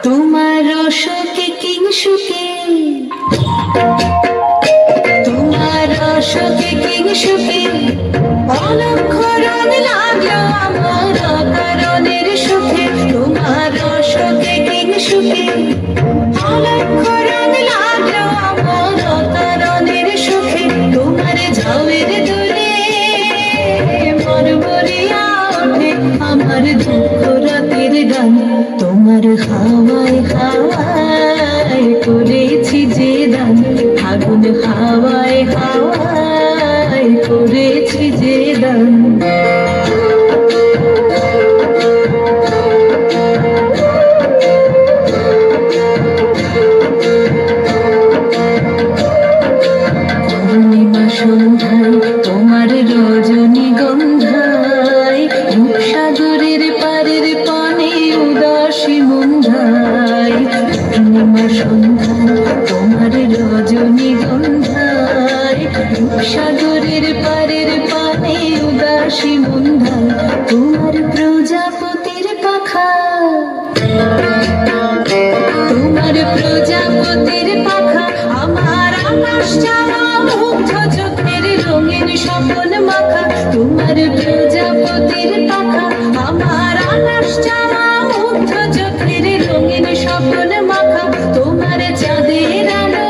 তোমার রসকে কিংসুকে, তোমার রসকে কিংসুকে অলক্ষরণ লাগলো আমার অকারণের সুখে। তোমার রসকে কিংসুকে অলক্ষরণ লাগলো আমার অকারণের সুখে। তোমার ঝাউয়ের দোলে মন ভরিয়া ওঠে আমার দুঃখ রাতের গান। তোমার হাওয়ায় হাওয়ায় করেছি যে দান, আগুন হাওয়ায় হাওয়ায় করেছি যে দান। পূর্ণিমা সন্ধ্যায় তোমার রজনীগন্ধায়, রূপসাগরের পারের পানে উদাসী মন্ধায়। পূর্ণিমা সন্ধ্যায় তোমার রজনীগন্ধায়, রূপসাগরের পারের পানে উদাসী মন্ধায়। তোমার প্রজাপতির পাখা, তোমার প্রজাপতির পাখা আমার আকাশ চাওয়া মুগ্ধ চোখের রঙিন স্বপন মাখা। তোমার প্রজাপতির পাখা আমার আকাশ চাওয়া মুগ্ধ চোখের রঙিন স্বপন মাখা। তোমার চাঁদের আলো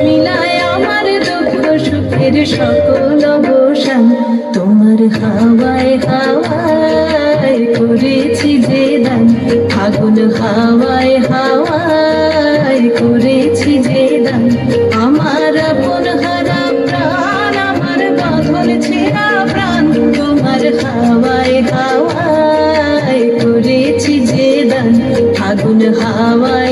মিলায় আমার দুঃখ সুখের সকল অবসান। তোমার হাওয়ায় হাওয়ায় করেছি যে দান, আগুন হাওয়ায় হাওয়ায় করেছি যে দান। আমার আপন হারা প্রাণ, আমার বাঁধন ছেঁড়া প্রাণ, তোমার হাওয়ায় হাওয়ায় করেছি যে দান, আগুন হাওয়ায়